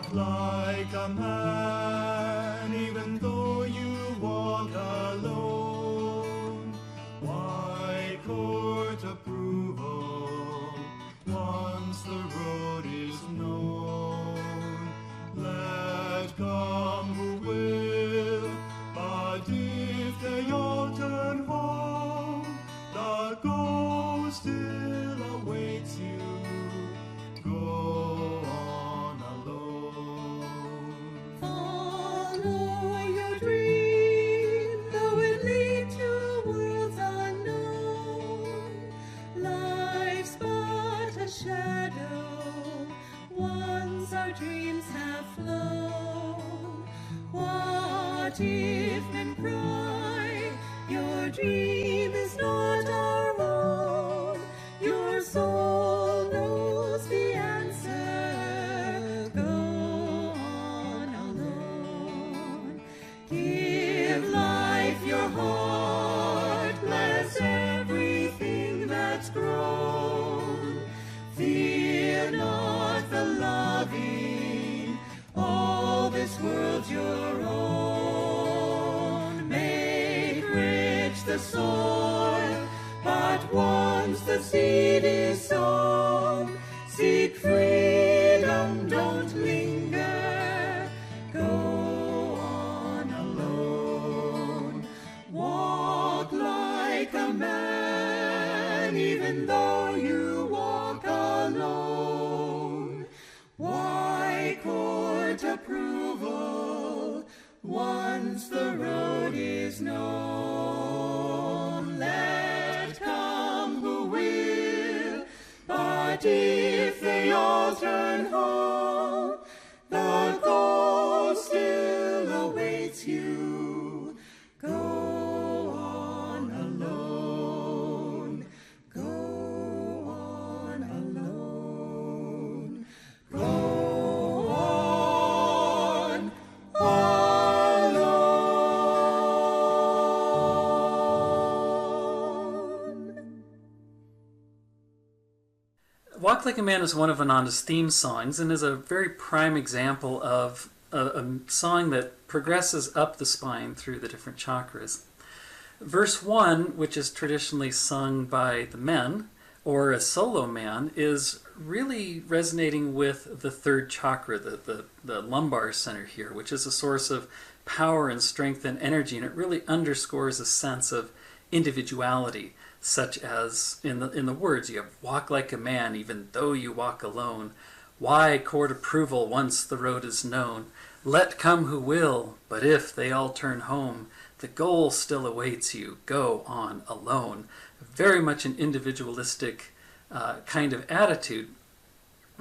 Walk like a man, even though you walk alone. Why court approval once the road is known? Let come who will, but if they all turn home, the goal still awaits you. Go on alone. Follow your dream, though it lead to worlds unknown. Life's but a shadow, once our dreams have flown. What if men cry, your dream is not our own? Your soul knows the answer. Go on alone. Give life your heart, bless everything that's grown. Fear not the loving, all this world's your own. Make rich the soil, but once the seed is sown, seek freedom, don't linger. Go on alone. Walk like a man, even though you walk alone. Why court approval once the road is known? Let come who will, but if they all turn home, the goal still awaits you. Go on alone. Go on alone. Go on alone. Walk Like a Man is one of Ananda's theme songs and is a very prime example of a song that progresses up the spine through the different chakras. Verse 1, which is traditionally sung by the men or a solo man, is really resonating with the third chakra, the lumbar center here, which is a source of power and strength and energy, and it really underscores a sense of individuality, such as in the words you have, walk like a man even though you walk alone. Why court approval once the road is known? Let come who will, but if they all turn home, the goal still awaits you. Go on alone. Very much an individualistic kind of attitude.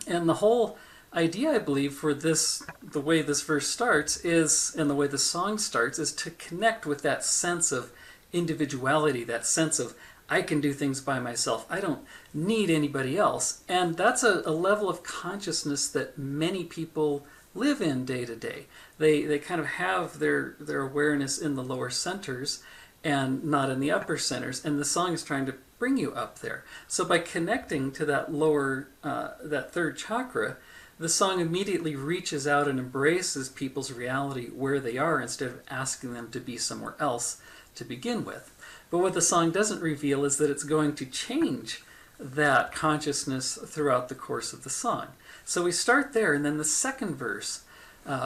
And the whole idea, I believe, for this, the way this verse starts is, and the way the song starts, is to connect with that sense of individuality, that sense of I can do things by myself. I don't need anybody else. And that's a level of consciousness that many people live in day to day. They kind of have their awareness in the lower centers and not in the upper centers. And the song is trying to bring you up there. So by connecting to that lower, that third chakra, the song immediately reaches out and embraces people's reality where they are instead of asking them to be somewhere else to begin with. But what the song doesn't reveal is that it's going to change that consciousness throughout the course of the song. So we start there, and then the second verse,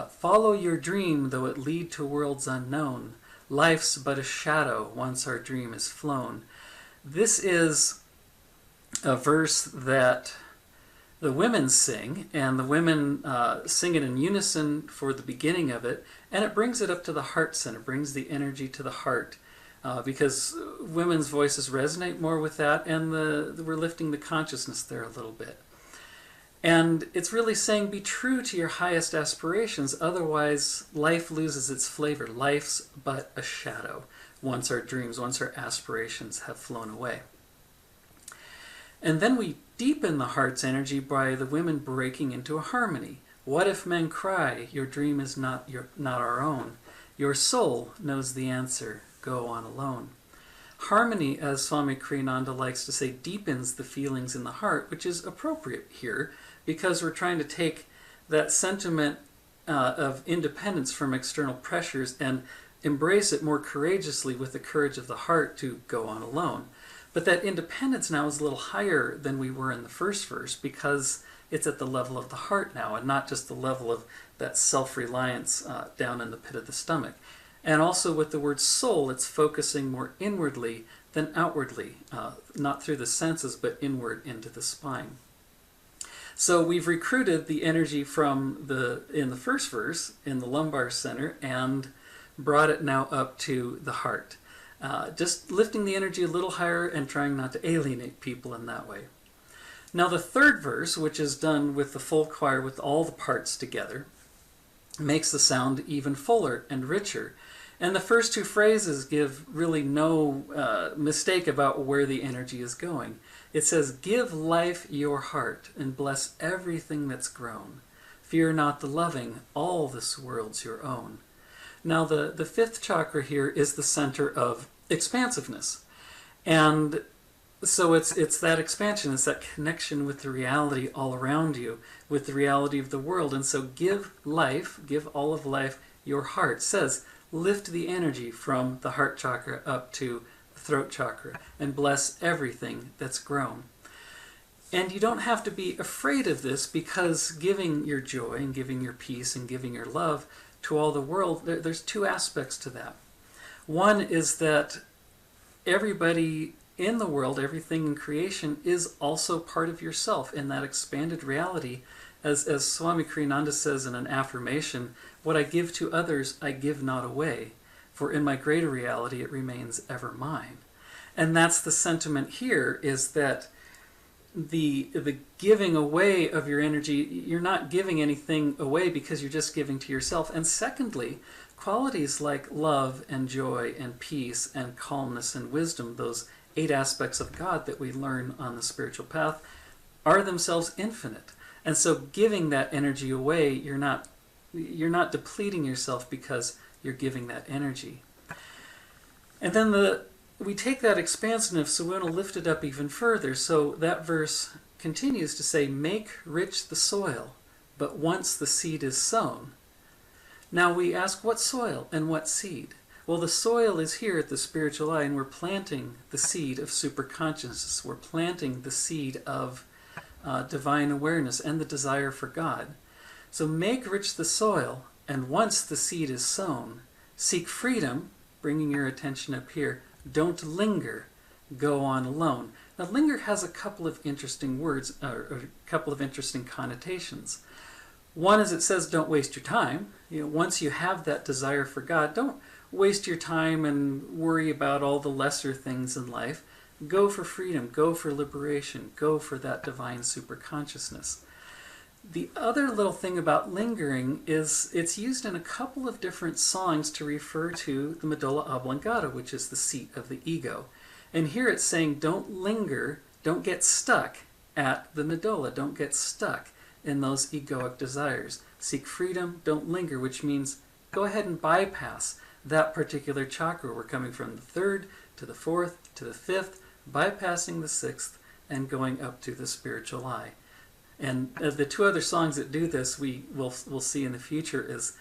follow your dream though it lead to worlds unknown. Life's but a shadow once our dream is flown. This is a verse that the women sing, and the women sing it in unison for the beginning of it, and it brings it up to the heart center, brings the energy to the heart. Because women's voices resonate more with that, and we're lifting the consciousness there a little bit. And it's really saying be true to your highest aspirations, otherwise life loses its flavor. Life's but a shadow once our dreams, once our aspirations have flown away. And then we deepen the heart's energy by the women breaking into a harmony. What if men cry, your dream is not our own? Your soul knows the answer. Go on alone. Harmony, as Swami Kriyananda likes to say, deepens the feelings in the heart, which is appropriate here because we're trying to take that sentiment of independence from external pressures and embrace it more courageously with the courage of the heart to go on alone. But that independence now is a little higher than we were in the first verse because it's at the level of the heart now and not just the level of that self-reliance down in the pit of the stomach. And also with the word soul, it's focusing more inwardly than outwardly, not through the senses but inward into the spine. So we've recruited the energy from in the first verse in the lumbar center and brought it now up to the heart. Just lifting the energy a little higher and trying not to alienate people in that way. Now the third verse, which is done with the full choir with all the parts together, makes the sound even fuller and richer. And the first two phrases give really no mistake about where the energy is going. It says, "Give life your heart and bless everything that's grown. Fear not the loving, all this world's your own." Now the fifth chakra here is the center of expansiveness. And so it's that expansion, it's that connection with the reality all around you, with the reality of the world. And so give life, give all of life your heart. It says, lift the energy from the heart chakra up to the throat chakra and bless everything that's grown. And you don't have to be afraid of this because giving your joy and giving your peace and giving your love to all the world, there's two aspects to that. One is that everybody in the world, everything in creation, is also part of yourself in that expanded reality. As Swami Kriyananda says in an affirmation, "What I give to others, I give not away, for in my greater reality it remains ever mine." And that's the sentiment here, is that the giving away of your energy, you're not giving anything away because you're just giving to yourself. And secondly, qualities like love and joy and peace and calmness and wisdom, those 8 aspects of God that we learn on the spiritual path, are themselves infinite. And so giving that energy away, you're not depleting yourself because you're giving that energy. And then we take that expansiveness, so we want to lift it up even further. So that verse continues to say, "Make rich the soil, but once the seed is sown." Now we ask, what soil and what seed? Well, the soil is here at the spiritual eye, and we're planting the seed of superconsciousness. We're planting the seed of divine awareness and the desire for God. So make rich the soil, and once the seed is sown, seek freedom, bringing your attention up here. Don't linger, go on alone. Now linger has a couple of interesting words, or a couple of interesting connotations. One is it says don't waste your time. Once you have that desire for God, don't waste your time and worry about all the lesser things in life. Go for freedom, go for liberation, go for that divine superconsciousness. The other little thing about lingering is it's used in a couple of different songs to refer to the medulla oblongata, which is the seat of the ego. And here it's saying don't linger, don't get stuck at the medulla, don't get stuck in those egoic desires. Seek freedom, don't linger, which means go ahead and bypass that particular chakra. We're coming from the 3rd to the 4th to the 5th, bypassing the 6th and going up to the spiritual eye. And the 2 other songs that do this we'll see in the future is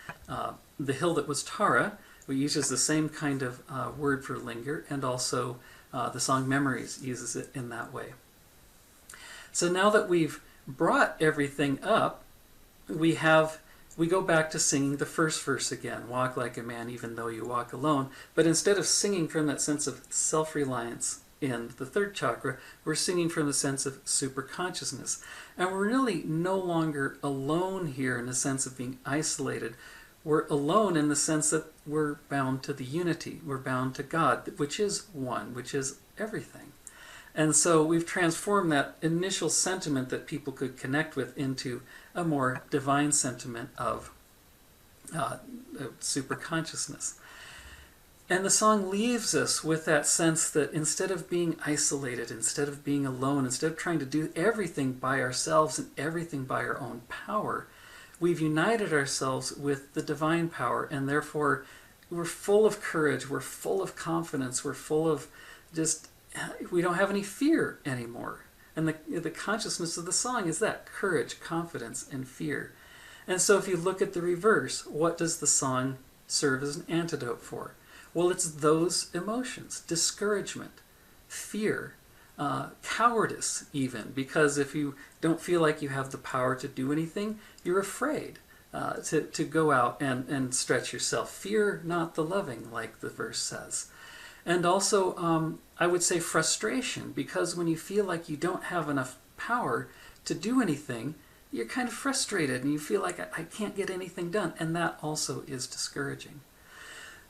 The Hill That Was Tara, which uses the same kind of word for linger, and also the song Memories uses it in that way. So now that we've brought everything up, we go back to singing the first verse again, "Walk like a man even though you walk alone." But instead of singing from that sense of self-reliance in the 3rd chakra, we're singing from the sense of superconsciousness. And we're really no longer alone here in the sense of being isolated. We're alone in the sense that we're bound to the unity. We're bound to God, which is one, which is everything. And so we've transformed that initial sentiment that people could connect with into a more divine sentiment of superconsciousness. And the song leaves us with that sense that instead of being isolated, instead of being alone, instead of trying to do everything by ourselves and everything by our own power, we've united ourselves with the divine power, and therefore we're full of courage, we're full of confidence, we're full of we don't have any fear anymore. And the consciousness of the song is that, courage, confidence, and fear. And so if you look at the reverse, what does the song serve as an antidote for? Well, it's those emotions: discouragement, fear, cowardice even, because if you don't feel like you have the power to do anything, you're afraid to go out and stretch yourself. Fear not the loving, like the verse says. And also, I would say frustration, because when you feel like you don't have enough power to do anything, you're kind of frustrated and you feel like I can't get anything done, and that also is discouraging.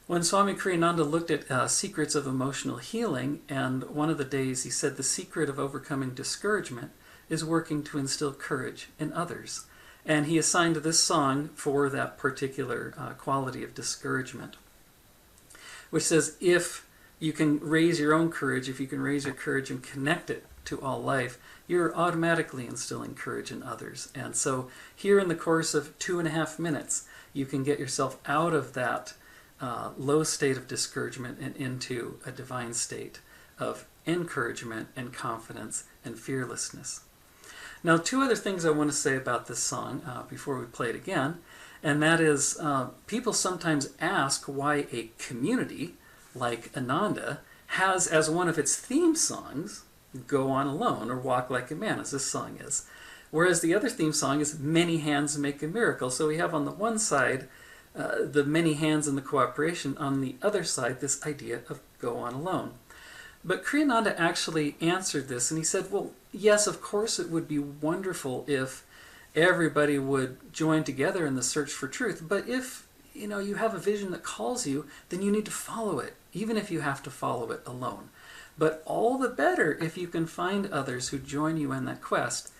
When Swami Kriyananda looked at secrets of emotional healing, and one of the days he said the secret of overcoming discouragement is working to instill courage in others. And he assigned this song for that particular quality of discouragement, which says, if you can raise your own courage, if you can raise your courage and connect it to all life, you're automatically instilling courage in others. And so here in the course of 2.5 minutes, you can get yourself out of that low state of discouragement and into a divine state of encouragement and confidence and fearlessness. Now, 2 other things I want to say about this song before we play it again, and that is people sometimes ask why a community like Ananda has as one of its theme songs Go On Alone, or Walk Like a Man, as this song is. Whereas the other theme song is Many Hands Make a Miracle. So we have on the one side the many hands and the cooperation, on the other side this idea of go on alone. But Kriyananda actually answered this, and he said, well, yes, of course it would be wonderful if everybody would join together in the search for truth, but if you have a vision that calls you, then you need to follow it, even if you have to follow it alone. But all the better if you can find others who join you in that quest,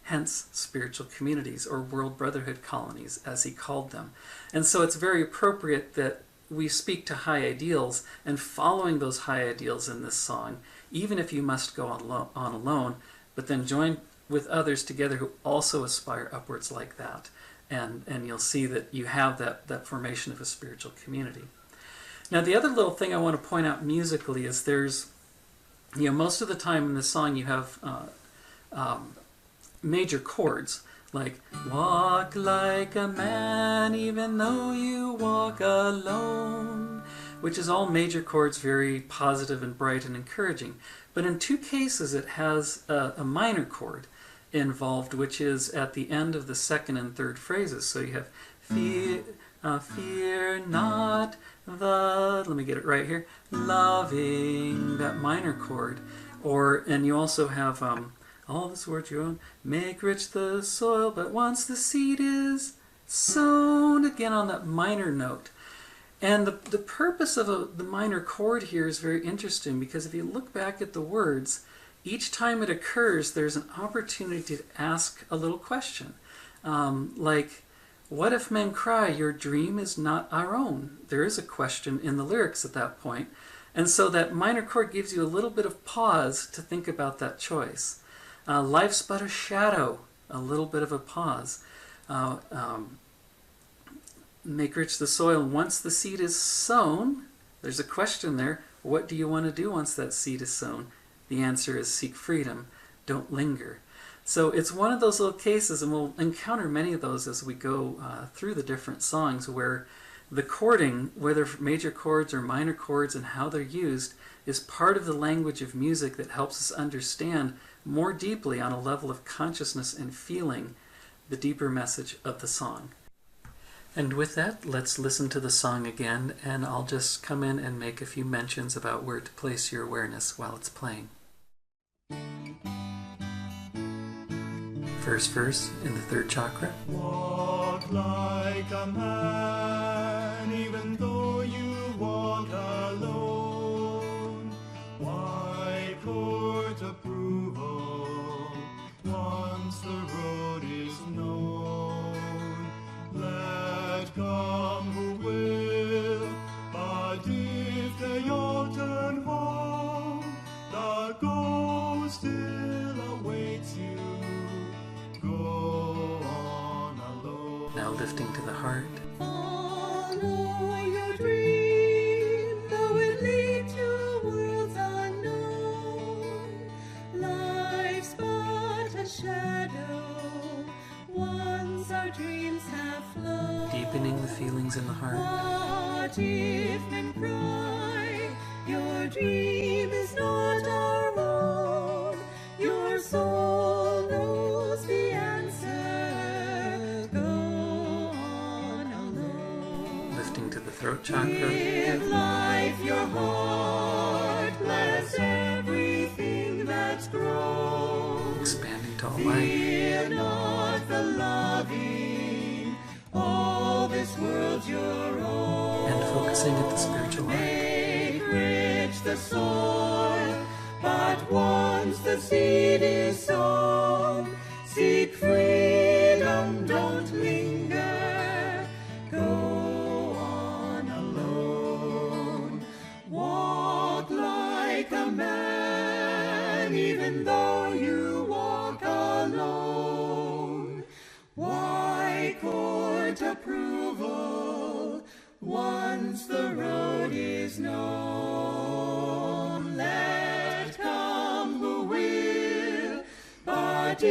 hence spiritual communities, or world brotherhood colonies, as he called them. And so it's very appropriate that we speak to high ideals, and following those high ideals in this song, even if you must go on alone, but then join with others together who also aspire upwards like that. And you'll see that you have that formation of a spiritual community. Now, the other little thing I want to point out musically is there's, most of the time in this song you have major chords, like walk like a man even though you walk alone, which is all major chords, very positive and bright and encouraging. But in 2 cases it has a minor chord involved, which is at the end of the 2nd and 3rd phrases. So you have fear not the, let me get it right here, loving, that minor chord. And you also have all this word you own, make rich the soil, but once the seed is sown, again on that minor note. And the purpose of the minor chord here is very interesting, because if you look back at the words, each time it occurs, there's an opportunity to ask a little question. Like, what if men cry, your dream is not our own? There is a question in the lyrics at that point. And so that minor chord gives you a little bit of pause to think about that choice. Life's but a shadow, a little bit of a pause. Make rich the soil. Once the seed is sown, there's a question there. What do you want to do once that seed is sown? The answer is seek freedom. Don't linger. So it's one of those little cases, and we'll encounter many of those as we go through the different songs, where the chording, whether major chords or minor chords and how they're used, is part of the language of music that helps us understand more deeply on a level of consciousness and feeling the deeper message of the song. And with that, let's listen to the song again, and I'll just come in and make a few mentions about where to place your awareness while it's playing. First verse in the 3rd chakra. Walk like a man, even though you walk alone. Why court approval once the road is known? Let come who will, but if they all turn home, the goal still awaits you. Go on alone. Now lifting to the heart. Follow your dream, though it lead to worlds unknown. Life's but a shadow, once our dreams have deepening the feelings in the heart. What if men cry, your dream is not our own? Your soul knows the answer. Go on alone. Lifting to the throat chakra. Give life your heart. Bless everything that's grown. Expanding to all life. Fear not the loving. All this world's your own. And focusing at the spiritual heart. Make rich the soil, but once the seed is sown, seek freedom, don't linger. Go on alone. Walk like a man, even though you walk alone. Why court approval once the road is known? Let come who will, but